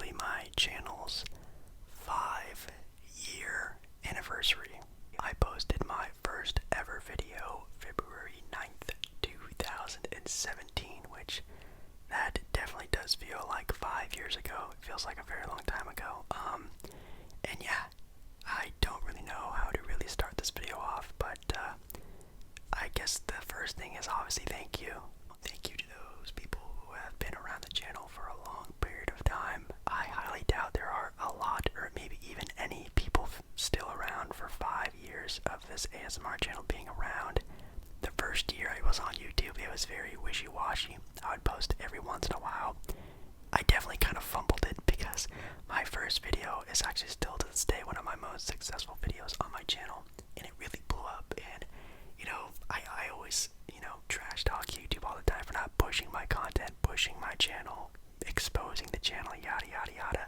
actually my channel's 5-year anniversary. I posted my first ever video February 9th, 2017, which that definitely does feel like 5 years ago. It feels like a very long time ago. And yeah, I don't really know how to really start this video off, but I guess the first thing is obviously thank you. Thank you to those people who have been around the channel for a long period of time. I highly doubt there are a lot, or maybe even any people still around for 5 years of this ASMR channel being around. The first year I was on YouTube, it was very wishy-washy. I would post every once in a while. I definitely kind of fumbled it because my first video is actually still to this day one of my most successful videos on my channel, and it really blew up. And I always trash talk YouTube all the time for not pushing my content, pushing my channel, exposing the channel, yada yada yada.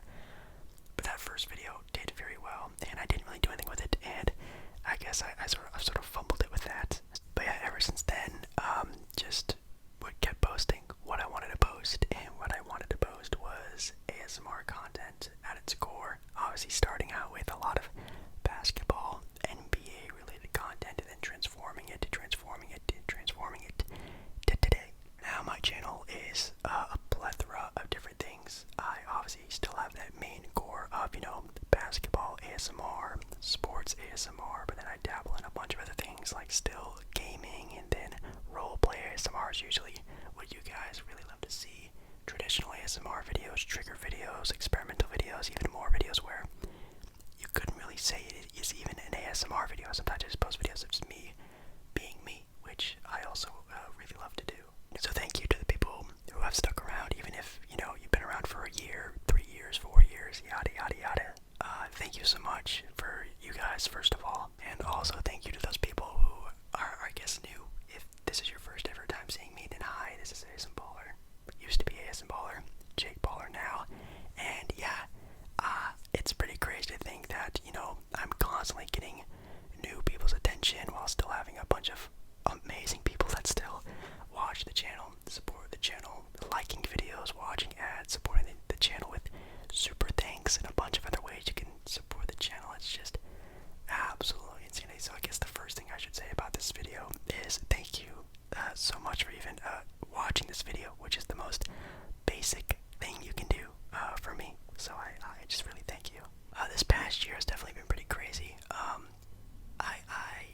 But that first video did very well, and I didn't really do anything with it, and I guess I sort of fumbled it with that. But yeah, ever since then, just kept posting what I wanted to post, and what I wanted to post was ASMR content at its core. Obviously starting out with a lot of basketball, NBA related content, and then transforming it to today. Now my channel is a plethora of different things. I obviously still have that main core of, basketball ASMR, sports ASMR, but then I dabble in a bunch of other things like still gaming, and then roleplay ASMR is usually what you guys really love to see. Traditional ASMR videos, trigger videos, experimental videos, even more videos where you couldn't really say it is even an ASMR video. Sometimes I just post videos of just me being me, which I also really love to do. So thank you to the people who have stuck around, even if, you've been around for a year, 3 years, 4 years, yada yada yada. Thank you so much for you guys, first of all, and also thank you to those people who are, I guess, new. If this is your first ever time seeing me, then hi, this is ASM Baller. Used to be ASM Baller, Jake Baller now, and yeah, it's pretty crazy to think that, I'm constantly getting new people's attention while still having a bunch of amazing people that still watch the channel, support the channel, liking videos, watching ads, supporting the channel with super thanks, and a bunch of other ways you can support the channel. It's just absolutely insane. So I guess the first thing I should say about this video is thank you so much for even watching this video, which is the most basic thing you can do for me. So I just really thank you. This past year has definitely been pretty crazy. I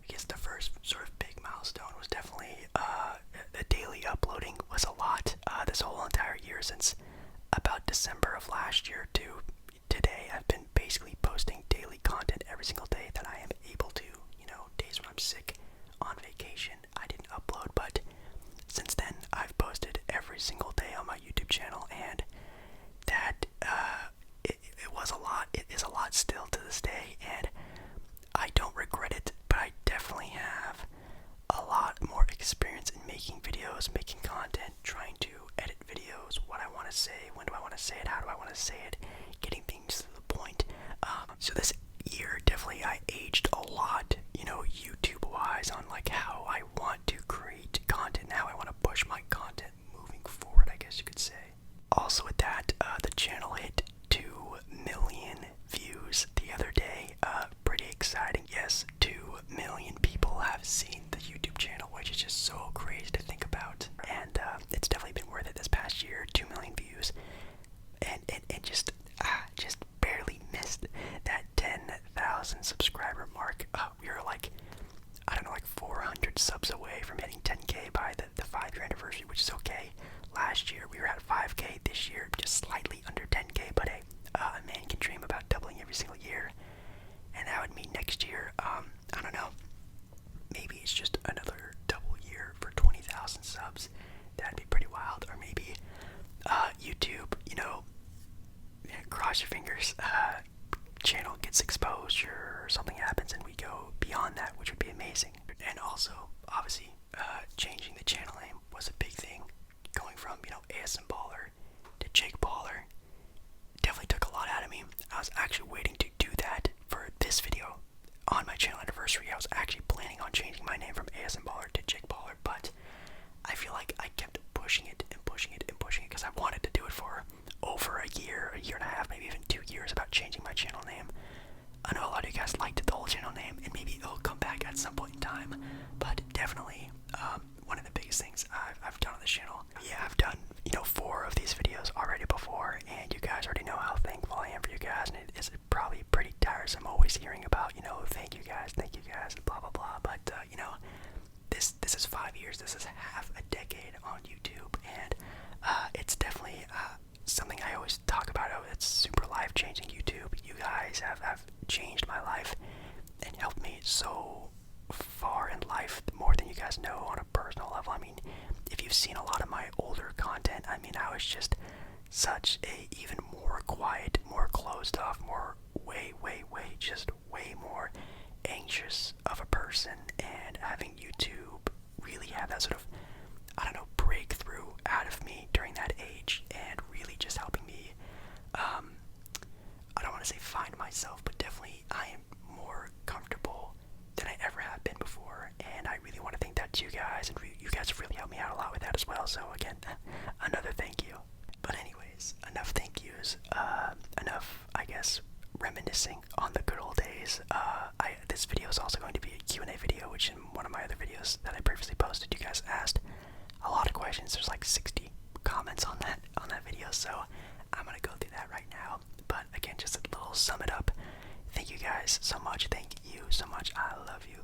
guess the first sort of big milestone was definitely the daily uploading was a lot. This whole entire year, since about December of last year to today, I've been basically posting daily content every single day that I am able to. Days when I'm sick, on vacation, I didn't upload, but since then I've posted every single day on my YouTube channel, and that it was a lot. It is a lot still to this day, and I don't regret it, but I definitely have a lot more experience in making videos, making content, trying to edit videos, what I want to say, when do I want to say it, how do I want to say it, getting things to the point. So this year, definitely I aged a lot, YouTube-wise, on like how I want to create content, how I want to push my content moving forward, I guess you could say. Also with that, the channel hit 2 million views the other day. Pretty exciting. Yes, 2 million people have seen the YouTube channel, which is just so crazy to think about. And it's definitely been worth it this past year. 2 million views, and just barely missed that 10,000 subscriber mark. We were like, I don't know, like 400 subs away from hitting 10K by the 5-year anniversary, which is okay. Last year we were at 5K. This year just slightly under 10K, but hey, a man can dream about doubling every single year, and that would mean next year, I don't know, maybe it's just another double year for 20,000 subs. That'd be pretty wild. Or maybe YouTube, cross your fingers, channel gets exposure or something happens and we go beyond that, which would be amazing. And also, obviously, changing the channel name was a big thing. Going from, ASM Baller to Jake Baller definitely took a lot out of me. I was actually waiting to do that for this video on my channel anniversary. I was actually planning on changing my name from ASM Baller to Jake Baller, but I feel like I kept pushing it and pushing it and pushing it because I wanted to do it for over a always hearing about, thank you guys, and blah blah blah. But this is 5 years. This is half a decade on YouTube, and it's definitely something I always talk about. It's super life changing. YouTube, you guys have changed my life and helped me so far in life, more than you guys know on a personal level. I mean, if you've seen a lot of my older content, I mean, I was just such a even more quiet, more closed off, more way more anxious of a person, and having YouTube really have that sort of, I don't know, breakthrough out of me during that age, and really just helping me, I don't want to say find myself, but definitely I am more comfortable than I ever have been before, and I really want to thank that to you guys, and you guys have really helped me out a lot with that as well, so again, another thank you. But anyways, enough thank yous, enough, I guess, reminiscing on the good old days. This video is also going to be a Q&A video, which in one of my other videos that I previously posted, you guys asked a lot of questions. There's like 60 comments on that video, so I'm gonna go through that right now. But again, just a little sum it up. Thank you guys so much. Thank you so much. I love you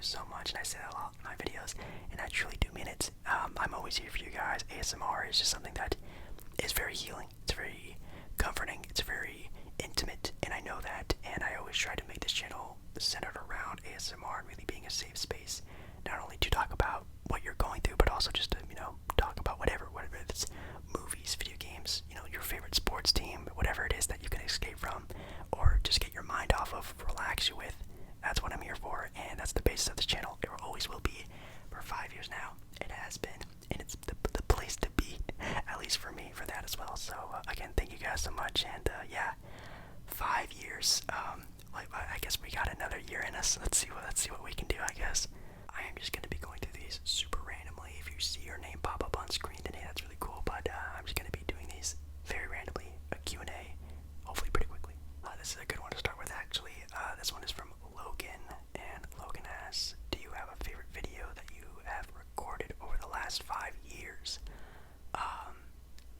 so much, and I say that a lot in my videos, and I truly do mean it. I'm always here for you guys. ASMR is just something that is very healing. It's very comforting. It's very intimate, and I know that, and I always try to make this channel centered around ASMR and really being a safe space, not only to talk about what you're going through, but also just to, talk about whatever it's movies, video games, your favorite sports team, whatever it is that you can escape from, or just get your mind off of, relax you with. That's what I'm here for, and that's the basis of this channel. It always will be for 5 years now. It has been, and it's the place to be, at least for me, for that as well. So again, thank you guys so much, and yeah, 5 years. I guess we got another year in us. Let's see what we can do. I guess I am just gonna be going through these super randomly. If you see your name pop up on screen today, that's really cool. But I'm just gonna be doing these very randomly, a Q&A, hopefully pretty quickly. This is a good one to start with, actually. This one is from Logan, and Logan asks, do you have a favorite video that you have recorded over the last 5 years?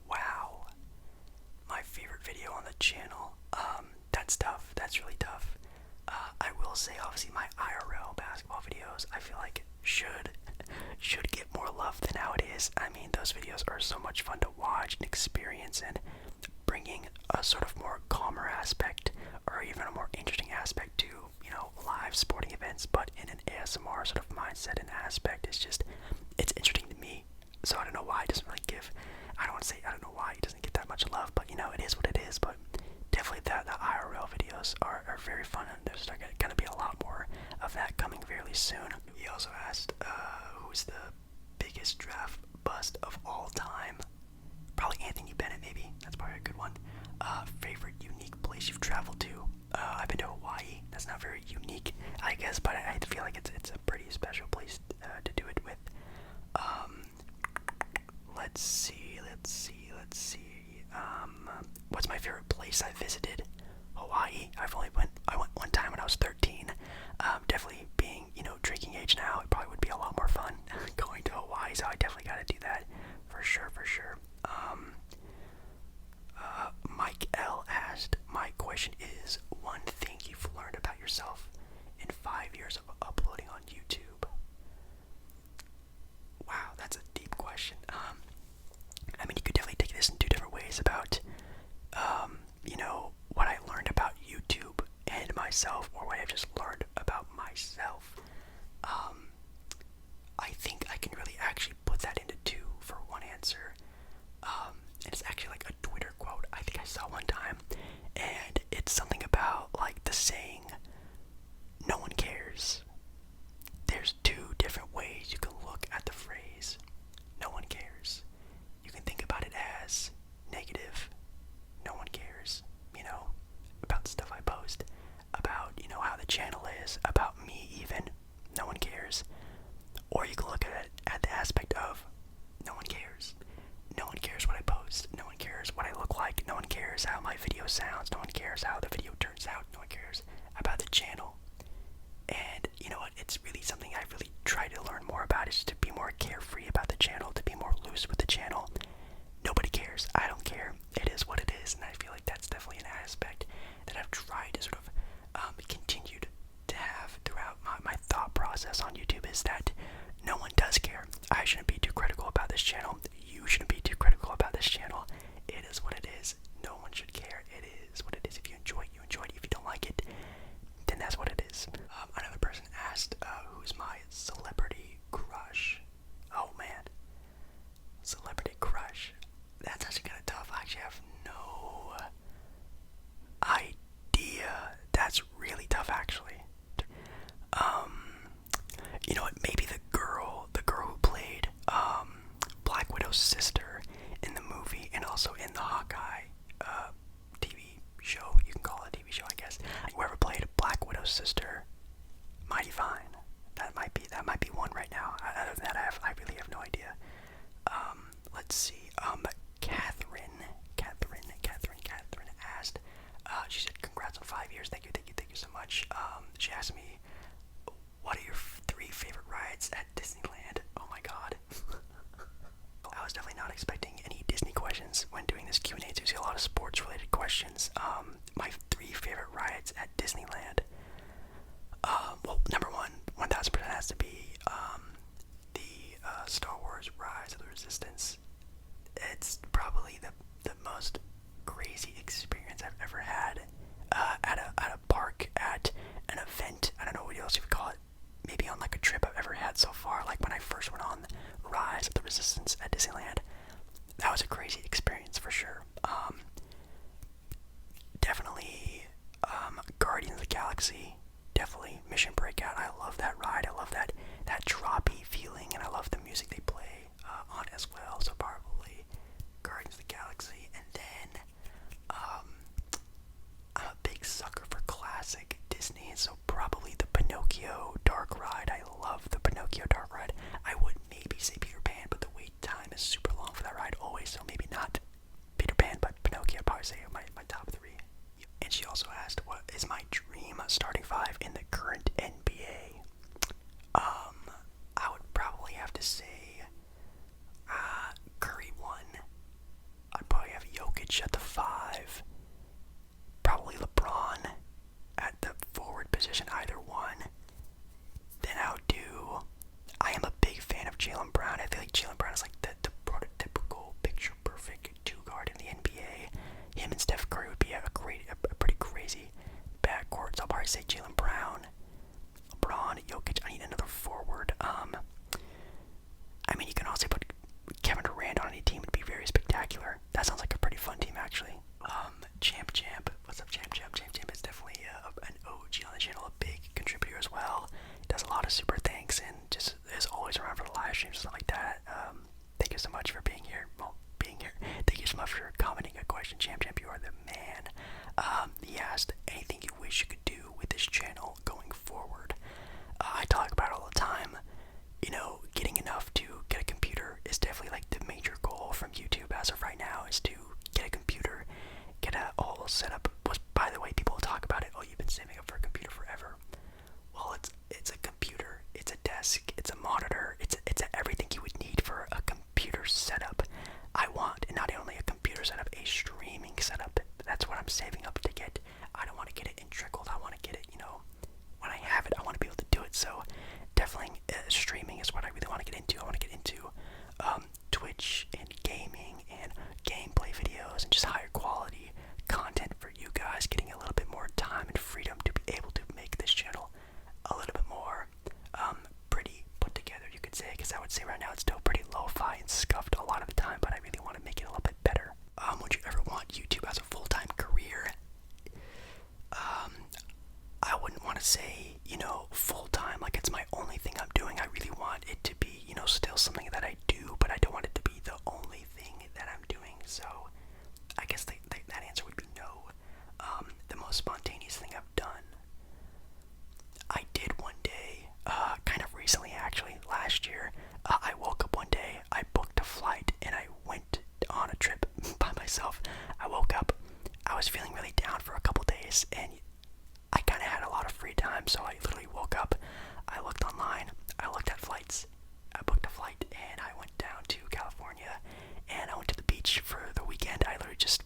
Wow. My favorite video on the channel. That's tough. That's really tough. I will say, obviously, my IRL basketball videos, I feel like should get more love than how it is. I mean, those videos are so much fun to watch and experience, and bringing a sort of more calmer aspect, or even a more interesting aspect to, live sporting events, but in an ASMR sort of mindset and aspect, is just, it's interesting to me. So I don't know why it doesn't really give, I don't know why it doesn't get that much love, but it is what it is. But definitely the IRL videos are very fun, and there's gonna be a lot more of that coming fairly soon. He also asked, who's the biggest draft bust of all time? Probably Anthony Bennett, maybe. That's probably a good one. Favorite unique place you've traveled to? I've been to Hawaii. That's not very unique, I guess, but I feel like it's a pretty special place to do it with. Let's see. What's my favorite place I visited? Hawaii. I went one time when I was 13. Definitely being, drinking age now, it probably would be a lot more fun going to Hawaii, so I definitely gotta do that for sure. Mike L asked, my question is, one thing you've learned about yourself in 5 years of uploading on YouTube? Wow, that's a deep question. I mean, you could definitely take this in two different ways about, what I learned about YouTube and myself, or what I've just learned about myself. I think I can really actually put that into two for one answer. And it's actually like a Twitter quote I think I saw one time, and it's something about like the saying, no one cares. There's two different ways you can look at the phrase, no one cares. You can think about it as negative, no one cares, about stuff I post, about, how the channel is, about me even, no one cares. Or you can look at it at the aspect of, no one cares. No one cares what I post, no one cares what I look like, no one cares how my video sounds, no one cares how the video turns out, no one cares about the channel. And you know what, it's really something I really try to learn more about, is to be more carefree about the channel, to be more loose with the channel. Nobody cares, I don't care, it is what it is, and I feel like that's definitely an aspect that I've tried to sort of sister, Mighty Fine. That might be one right now. Other than that, I really have no idea. Let's see. Catherine asked. She said, "Congrats on 5 years. Thank you so much." She asked me, "What are your three favorite rides at Disneyland?" Oh my God. I was definitely not expecting any Disney questions when doing this Q&A. To see a lot of sports-related questions. My three favorite rides at Disneyland. Well, number one, 1000% has to be the Star Wars Rise of the Resistance. It's probably the most crazy experience I've ever had at a park, at an event. I don't know what else you would call it. Maybe on like a trip I've ever had so far. Like when I first went on Rise of the Resistance at Disneyland, that was a crazy experience for sure. Definitely Guardians of the Galaxy. Definitely Mission Breakout. I love that ride. I love that droppy feeling, and I love the music they play on as well. So probably Guardians of the Galaxy, and then I'm a big sucker for classic Disney, so probably the Pinocchio Dark Ride. I love the Pinocchio Dark Ride. I would maybe say Peter Pan, but the wait time is super long for that ride always, so maybe not Peter Pan, but Pinocchio. I'd probably say my top three. And she also asked, what is my dream starting five in the current NBA? I would probably have to say Curry 1. I'd probably have Jokic at the 5. Probably LeBron at the forward position, either one. Then I am a big fan of Jaylen Brown. I feel like Jaylen Brown is like the prototypical picture-perfect two-guard in the NBA. Him and Steph Curry would be a pretty crazy backcourt. So I'll probably say Jaylen Brown, LeBron, Jokic. I need another forward. I mean, you can also put Kevin Durant on any team. Would be very spectacular. That sounds like a pretty fun team, actually. Champ. What's up, Champ? Champ is definitely an OG on the channel, a big contributor as well. Does a lot of super thanks and just is always around for the live streams and stuff like that. Thank you so much for being here. Thank you so much for commenting a question, Champ. You are the man. He asked, anything you wish you could do with this channel going forward? I talk about it all the time. You know, getting enough to get a computer is definitely like the major goal from YouTube as of right now, is to get a computer, get a whole setup. By the way, people talk about it, oh, you've been saving up for a computer forever. Well, it's a computer, it's a desk, it's a monitor, it's everything you would need for a computer setup. I want, and not only a computer setup, a streaming setup. That's what I'm saving up to get. I don't want to get it in trickled. I want to get it, when I have it, I want to be able to do it. So definitely streaming is what I really want to get into. I want to get into Twitch and gaming and gameplay videos and just higher quality content for you guys, getting a little bit more time and freedom to be able to make this channel a little bit more pretty put together, you could say, because I would say right now it's still pretty lo-fi and scuffed a lot of the time, but I really want to make it a little bit better. Would you ever want YouTube as a full-time career? I wouldn't want to say, full-time, like it's my only thing I'm doing. I really want it to be, still something that I do, but I don't want it to be the only thing that I'm doing. So I guess that answer would be no. The most spontaneous thing I've done, I did one day, kind of recently actually, last year. I woke up one day, I booked a flight, and I went on a trip by myself. I woke up, I was feeling really down for a couple days, and I kind of had a lot of free time, so I literally woke up, I looked online, I looked at flights, I booked a flight, and I went down to California, and I went to the beach for the weekend. I literally just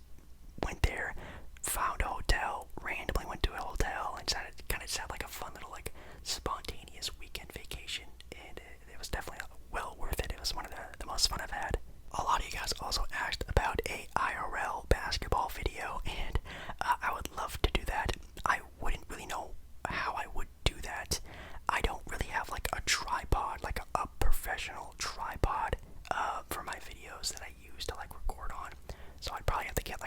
went there, found a hotel, randomly went to a hotel, and kind of just had like a fun little like spontaneous weekend vacation, and it was definitely well worth it. It was one of the most fun I've had. A lot of you guys also asked about a IRL basketball video, and I would love to do that. I wouldn't really know how I would do that. I don't really have like a tripod, like a professional tripod for my videos that I use to like record on. So I'd probably have to get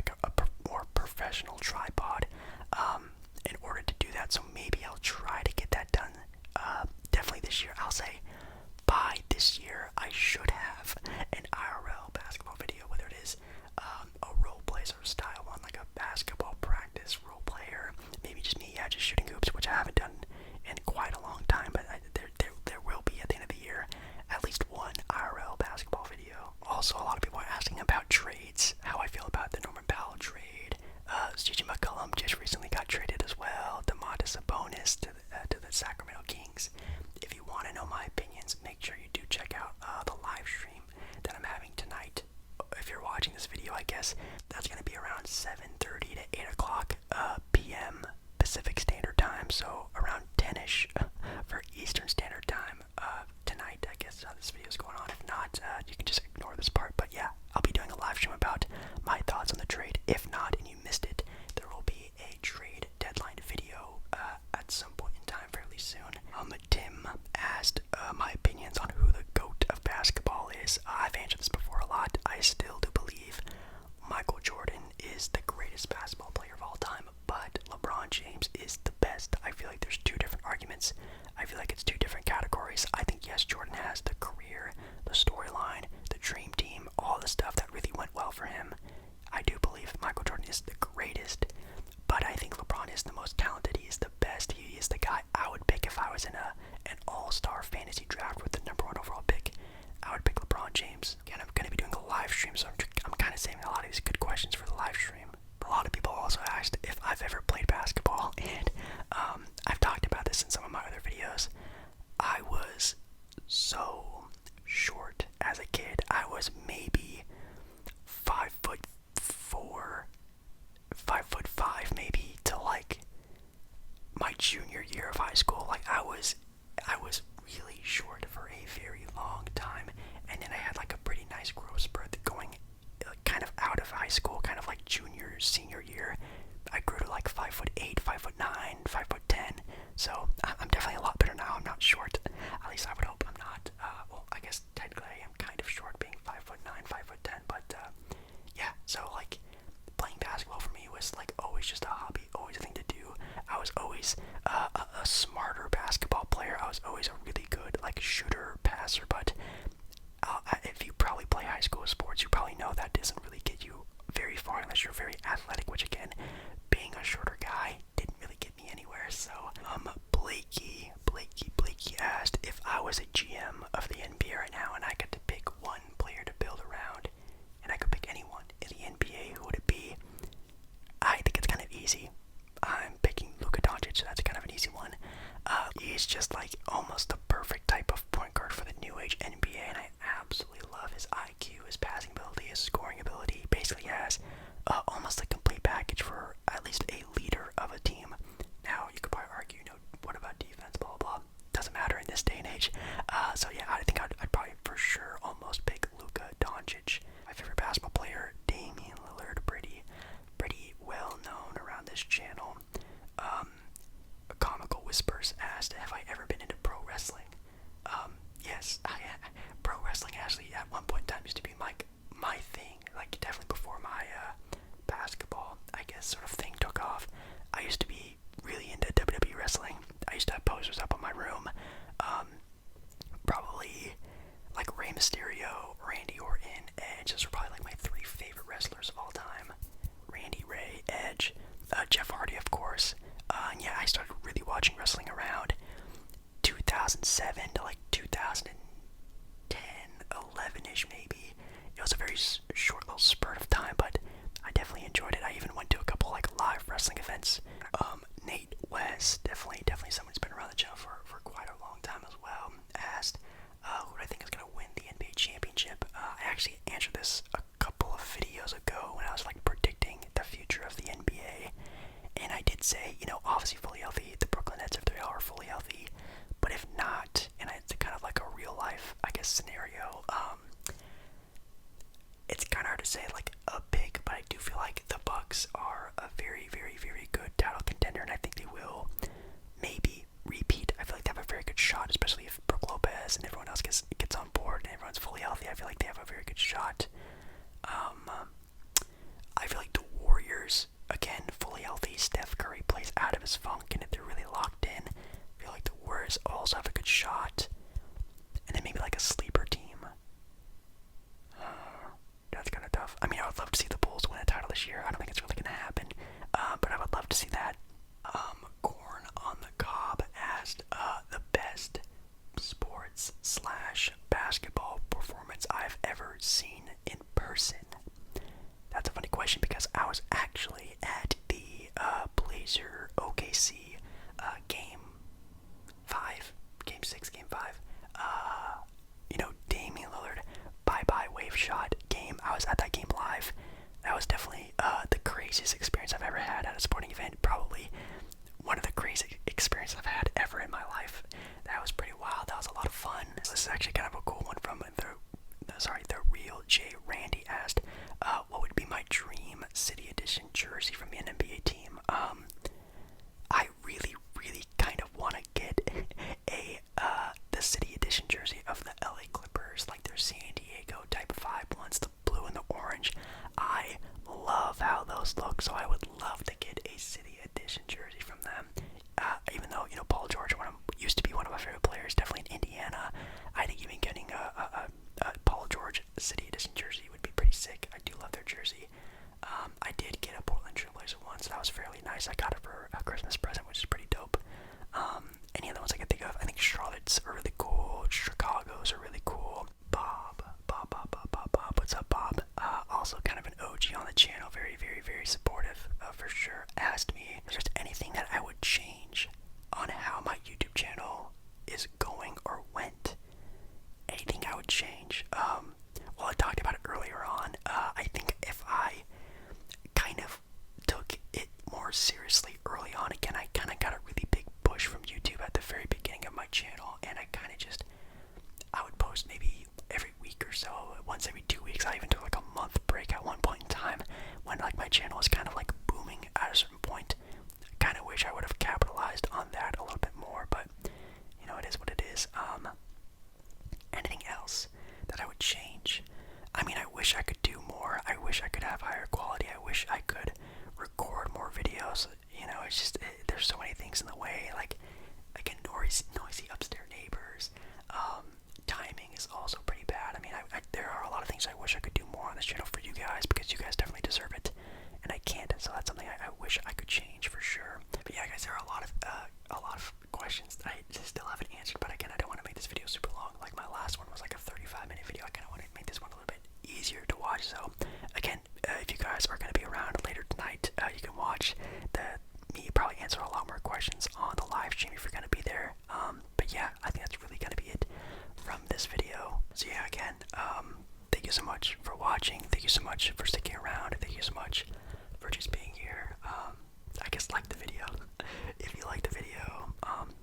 greatest basketball player of all time, but LeBron James is the best. I feel like there's two different arguments. I feel like it's two different categories. I think, yes, Jordan has the career, the storyline, the dream team, all the stuff that really went well for him. I do believe Michael Jordan is the greatest, but I think LeBron is the most talented. He is the best. He is the guy I would pick if I was in an all-star fantasy draft with the #1 overall pick. I would pick LeBron James. Again, I'm going to be doing a live stream, so I'm kind of saving a lot of these good questions for the live stream. A lot of people also asked if I've ever played basketball, and I've talked about this in some of my other videos. I was so short as a kid. I was maybe 5'4", 5'5", maybe, to like my junior year of high school. Like I was really short for a very long time, and then I had like a pretty nice growth spurt going kind of out of high school, kind of like junior, senior year. I grew to like 5'8", 5'9", 5'10". So I'm definitely a lot better now. I'm not short. At least I would hope I'm not. Well, I guess technically I am kind of short, being 5'9", 5'10". But yeah. So like playing basketball for me was like always just a hobby, always a thing to do. I was always a smarter basketball player. I was always a really good like shooter, passer. But if you probably play high school sports, you probably know that doesn't really get you very far unless you're very athletic, which again, being a shorter guy didn't really get me anywhere. So Blakey asked if I was a GM of the NBA right now and I got to pick one player to build around, and I could pick anyone in the NBA, who would it be? I think it's kind of easy. I'm picking Luka Doncic, so that's kind of an easy one. He's just like almost the perfect type of point guard for the new age NBA, and I absolutely love his IQ, his passing ability, his scoring ability. He basically has almost a complete package for at least a leader of a team. Now, you could probably argue, what about defense, blah, blah, blah. Doesn't matter in this day and age. So yeah, I think I'd probably for sure almost pick Luka Doncic. My favorite basketball player, Damian Lillard, pretty well known around this channel. Comical Whispers asked, have I ever been into pro wrestling? Yes, pro wrestling actually at one point in time used to be my thing. Like definitely before my basketball, I guess, sort of thing took off. I used to be really into WWE wrestling. I used to have posters up in my room. Probably like Rey Mysterio, Randy Orton, Edge. Those are probably like my three favorite wrestlers of all time. Randy, Ray, Edge, Jeff Hardy, of course. And yeah, I started really watching wrestling around 2007 to like 2010, 11-ish maybe. It was a very short little spurt of time, but I definitely enjoyed it. I even went to a couple like live wrestling events. Nate West, definitely someone who's been around the channel for quite a long time as well, asked who do I think is going to win the NBA championship. I actually answered this a couple of videos ago when I was like predicting the future of the NBA, and I did say, obviously fully healthy, the Brooklyn Nets if they are fully healthy, but if not, and it's kind of like a real life, I guess, scenario, it's kind of hard to say like a pick, but I do feel like the Bucks are a very, very, very good title contender, and I think they will maybe repeat. I feel like they have a very good shot, especially if Brook Lopez and everyone else gets on board and everyone's fully healthy. I feel like they have a very good shot. I feel like the Warriors, again, fully healthy. Steph Curry plays out of his funk, and if they're really locked in, I feel like the Warriors also have a good shot. And then maybe like a sleeper team. That's kind of tough. I mean, I would love to see the Bulls win a title this year. I don't think it's really going to happen, but I would love to see that. Corn on the Cob asked the best sports/basketball performance I've ever seen in person. That's a funny question because I was actually at the Blazer OKC game 6, game 5. Damian Lillard bye-bye wave shot game. I was at that game live. That was definitely the craziest experience I've ever had at a sporting event. Probably one of the craziest experiences I've had ever in my life. That was pretty wild. That was a lot of fun. This is actually kind of a cool one from the real J. Randy asked, what would be my dream City Edition jersey from an NBA team? I really, really kind of want to get the City Edition jersey of the LA Clippers, like their San Diego type 5 ones, the blue and the orange. I love how those look, so I nice. I got it for a Christmas present, which is pretty dope. Any other ones I can think of? I think Charlotte's are really cool. Chicago's are really cool. Bob. What's up, Bob? Also kind of an OG on the channel. Very, very, very supportive, for sure. Asked me if there's anything that I would change on how my YouTube channel is going or went. Anything I would change? Well, I talked about it earlier on. I think if I kind of took it more seriously early on, again, I kind of got a really big push from YouTube at the very beginning of my channel, and I would post maybe every week or so, once every 2 weeks. I even took like a month break at one point in time when like my channel was kind of like booming at a certain point. I kind of wish I would have capitalized on that a little bit more, but you know, it is what it is. Anything else that I would change? I mean, I wish I could do more. I wish I could have higher quality. I wish I could record more videos. You know, it's just, there's so many things in the way. Like, again, noisy upstairs neighbors. Timing is also pretty bad. I mean, there are a lot of things I wish I could do more on this channel for you guys, because you guys definitely deserve it, and I can't. So that's something I wish I could change for sure. But yeah, guys, there are a lot of questions that I still haven't answered. But again, I don't want to make this video super long. Like my last one was like a 35-minute video. I kind of want to make this one a little bit easier to watch. So again, if you guys are going to be around later tonight, you can watch me probably answer a lot more questions on the live stream if you're going to be there. But yeah, I think that's really going to be it from this video. So yeah, again, thank you so much for watching. Thank you so much for sticking around. Thank you so much for just being here. I guess like the video. If you like the video,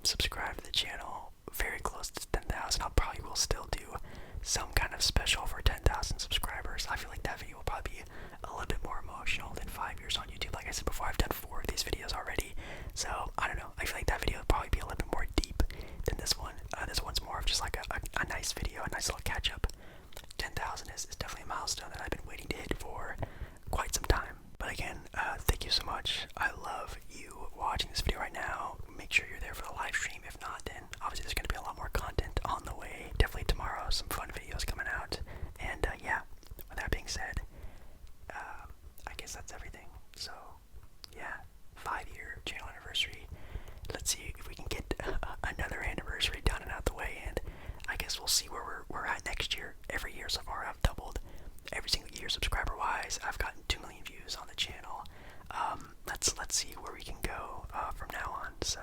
subscribe to the channel. Very close to 10,000. I probably will still do some kind of special for 10,000 subscribers. I feel like that video will probably be a little bit more emotional than 5 years on YouTube. Like I said before, I've done 4 of these videos already. So, I don't know. I feel like that video will probably be a little bit more deep than this one. This one's more of just like a nice video, a nice little catch-up. 10,000 is definitely a milestone that I've been waiting to hit for quite some time. But again, thank you so much. I love you watching this video right now. Make sure you're there for the live stream. If not, then obviously there's going to be a lot more content on the way. Definitely tomorrow, some fun videos coming out. And yeah, with that being said, I guess that's everything. So yeah, 5-year channel anniversary. Let's see if we can get another anniversary done and out the way, and I guess we'll see where we're at next year. Every year so far I've doubled. Every single year subscriber wise, I've gotten 2 million views on the channel. Let's see where we can go from now on. So